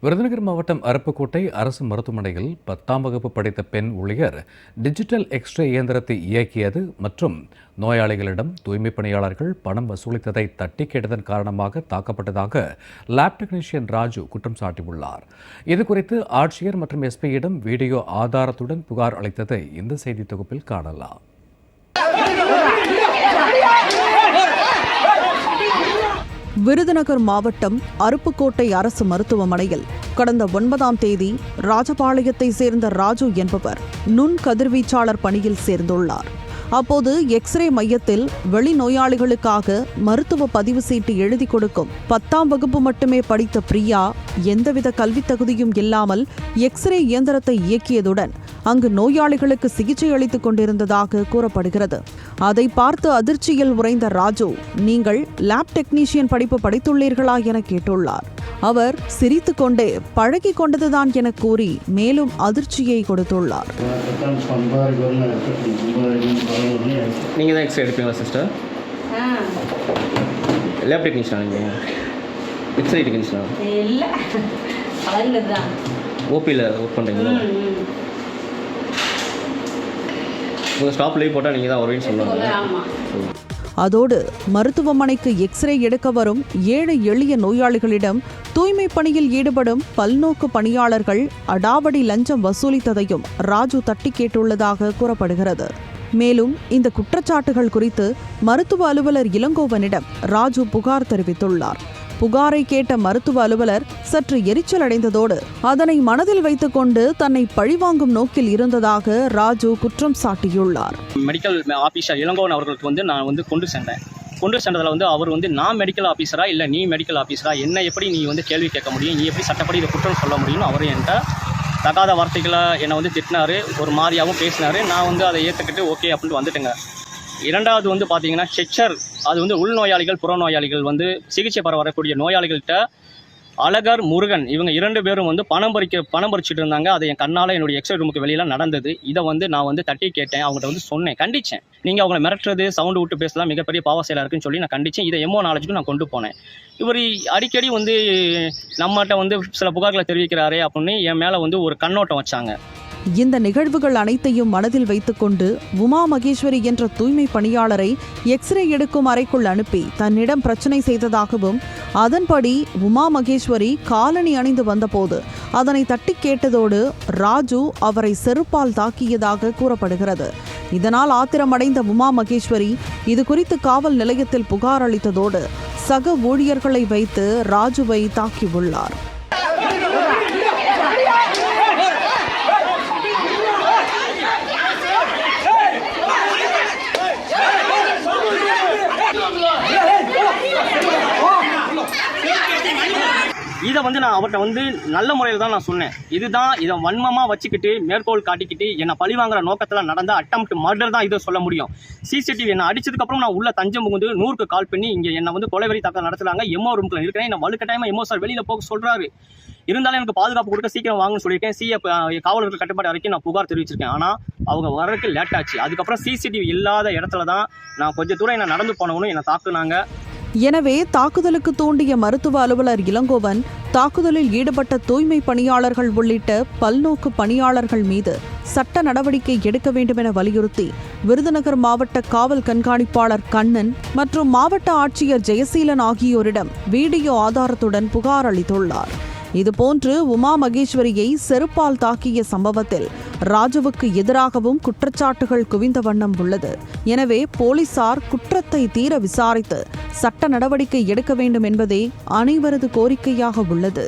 விருதுநகர் மாவட்டம் அருப்புக்கோட்டை அரசு மருத்துவமனையில் 10ஆம் வகுப்பு படித்த பெண் ஊழியர் டிஜிட்டல் எக்ஸ்ரே இயந்திரத்தை இயக்கியது மற்றும் நோயாளிகளிடம் தூய்மை பணியாளர்கள் பணம் வசூலித்ததை தட்டி கேட்டதன் காரணமாக தாக்கப்பட்டதாக லேப் டெக்னீஷியன் ராஜு குற்றம் சாட்டியுள்ளார். இதுகுறித்து ஆட்சியர் மற்றும் எஸ்பியிடம் வீடியோ ஆதாரத்துடன் புகார் அளித்ததை இந்த செய்தி தொகுப்பில் காணலாம். விருதுநகர் மாவட்டம் அருப்புக்கோட்டை அரசு மருத்துவமனையில் கடந்த 9ஆம் தேதி ராஜபாளையத்தை சேர்ந்த ராஜு என்பவர் நுண் கதிர்வீச்சாளர் பணியில் சேர்ந்துள்ளார். அப்போது எக்ஸ்ரே மையத்தில் வெளிநோயாளிகளுக்காக மருத்துவ பதிவு சீட்டு எழுதி கொடுக்கும் 10ஆம் வகுப்பு மட்டுமே படித்த பிரியா எந்தவித கல்வித் தகுதியும் இல்லாமல் எக்ஸ்ரே இயந்திரத்தை இயக்கியதுடன் அங்கு நோயாளிகளுக்கு சிகிச்சை அளித்துக் கொண்டிருந்ததாக கூறப்படுகிறது. அதை பார்த்து அதிர்ச்சியில் உறைந்த ராஜு, நீங்கள் லேப் டெக்னீஷியன் படிப்பு படித்துள்ளீர்களா என கேட்டுள்ளார். அவர் சிரித்துக்கொண்டே பழகிக் கொண்டதுதான் என கூறி மேலும் அதிர்ச்சியை கொடுத்துள்ளார். நீங்கள் தான் எக்ஸ்ரே எடுப்பீங்களா சிஸ்டர்? லேப் டெக்னீஷியனா நீங்கள்? எக்ஸ்ரே டெக்னீஷியனா? இல்லை, தான் ஓபியில் ஒர்க் பண்ணுறீங்களா? உங்கள் ஸ்டாப் லீவ் போட்டால் நீங்கள் தான் வருவீங்கன்னு சொல்லுவாங்க. அதோடு மருத்துவமனைக்கு எக்ஸ்ரே எடுக்க வரும் ஏழை எளிய நோயாளிகளிடம் தூய்மை பணியில் ஈடுபடும் பல்நோக்கு பணியாளர்கள் அடாவடி லஞ்சம் வசூலித்ததையும் ராஜு தட்டி கேட்டுள்ளதாக கூறப்படுகிறது. மேலும் இந்த குற்றச்சாட்டுகள் குறித்து மருத்துவ அலுவலர் இளங்கோவனிடம் ராஜு புகார் தெரிவித்துள்ளார். புகாரை கேட்ட மருத்துவ அலுவலர் சற்று எரிச்சல் அடைந்ததோடு அதனை மனதில் வைத்துக் கொண்டு தன்னை பழிவாங்கும் நோக்கில் இருந்ததாக ராஜு குற்றம் சாட்டியுள்ளார். மெடிக்கல் ஆஃபீஸர் இளங்கோவன் அவர்களுக்கு நான் கொண்டு சென்றதில் அவர் நான் மெடிக்கல் ஆஃபீஸரா இல்லை நீ மெடிக்கல் ஆஃபீஸரா, என்ன எப்படி நீ கேள்வி கேட்க முடியும், நீ எப்படி சட்டப்படி இதை குற்றம் சொல்ல முடியும்னு அவர் என்கிட்ட தகாத வார்த்தைகளை என்னை திட்டினார், ஒரு மாதிரியாகவும் பேசினார். நான் அதை ஏற்றுக்கிட்டு ஓகே அப்படின்ட்டு வந்துட்டேங்க. இரண்டாவது பார்த்தீங்கன்னா ஸ்ட்ரெச்சர், அது உள்நோயாளிகள் புறநோயாளிகள் சிகிச்சை பெற வரக்கூடிய நோயாளிகள்கிட்ட அழகர் முருகன் இவங்க 2 பேரும் பணம் பறிச்சுட்டு இருந்தாங்க. அதை என் கண்ணால் என்னுடைய எக்ஸ்ரே ரூமுக்கு வெளியில் நடந்தது. இதை நான் தட்டி கேட்டேன், அவங்கள்ட்ட சொன்னேன், கண்டித்தேன். நீங்கள் அவங்கள மிரட்டுறது, சவுண்டு விட்டு பேசலாம் மிகப்பெரிய பாவ செயலாக இருக்குன்னு சொல்லி நான் கண்டித்தேன். இதை எம்ஓ நாலேஜுக்கு நான் கொண்டு போனேன். இவர் அடிக்கடி நம்மகிட்ட சில புகார்களை தெரிவிக்கிறாரே அப்படின்னு என் மேலே ஒரு கண்ணோட்டம் வச்சாங்க. இந்த நிகழ்வுகள் அனைத்தையும் மனதில் வைத்துக்கொண்டு உமா மகேஸ்வரி என்ற தூய்மை பணியாளரை எக்ஸ்ரே எடுக்கும் அறைக்குள் அனுப்பி தன்னிடம் பிரச்சனை செய்ததாகவும், அதன்படி உமா மகேஸ்வரி காலணி அணிந்து வந்தபோது அதனை தட்டி கேட்டதோடு ராஜு அவரை செருப்பால் தாக்கியதாக கூறப்படுகிறது. இதனால் ஆத்திரமடைந்த உமா மகேஸ்வரி இது குறித்து காவல் நிலையத்தில் புகார் அளித்ததோடு சக ஊழியர்களை வைத்து ராஜுவை தாக்கியுள்ளார். இதை நான் அவர்கிட்ட நல்ல முறையில் தான் நான் சொன்னேன். இதை வன்மமாக வச்சுக்கிட்டு மேற்கோள் காட்டிக்கிட்டு என்னை பழி வாங்குற நோக்கத்தில் நடந்த அட்டம்ப்ட் மர்டர் தான் இதை சொல்ல முடியும். சிசிடிவி என்னை அடிச்சதுக்கப்புறம் நான் உள்ள தஞ்சம் புகுந்து 100க்கு கால் பண்ணி இங்கே என்னை கொலைவெறி தாக்க நடத்துகிறாங்க, எம்ஓ ரூம்ல இருக்கிறேன், என்னை வலுக்கட்டாயமாக எம்ஓ சார் வெளியில் போக சொல்கிறாரு. இருந்தாலும் எனக்கு பாதுகாப்பு கொடுக்க சீக்கிரம் வாங்கன்னு சொல்லியிருக்கேன். காவலர்கள் கட்டுப்பாடு வரைக்கும் நான் புகார் தெரிவிச்சிருக்கேன். ஆனால் அவங்க வரக்கு லேட் ஆச்சு. அதுக்கப்புறம் சிசிடிவி இல்லாத இடத்துல தான் நான் கொஞ்சம் தூரம் என்ன நடந்து போனவனும் என்னை தாக்குனாங்க. எனவே தாக்குதலுக்கு தூண்டிய மருத்துவ அலுவலர் இளங்கோவன் தாக்குதலில் ஈடுபட்ட தூய்மை பணியாளர்கள் உள்ளிட்ட பல்நோக்கு பணியாளர்கள் மீது சட்ட நடவடிக்கை எடுக்க வேண்டும் என வலியுறுத்தி விருதுநகர் மாவட்ட காவல் கண்காணிப்பாளர் கண்ணன் மற்றும் மாவட்ட ஆட்சியர் ஜெயசீலன் ஆகியோரிடம் வீடியோ ஆதாரத்துடன் புகார் அளித்துள்ளார். இதுபோன்று உமா மகேஸ்வரியை செருப்பால் தாக்கிய சம்பவத்தில் ராஜுவுக்கு எதிராகவும் குற்றச்சாட்டுகள் குவிந்த வண்ணம் உள்ளது. எனவே போலீசார் குற்றத்தை தீர விசாரித்து சட்ட நடவடிக்கை எடுக்க வேண்டும் என்பதே அனைவரது கோரிக்கையாக உள்ளது.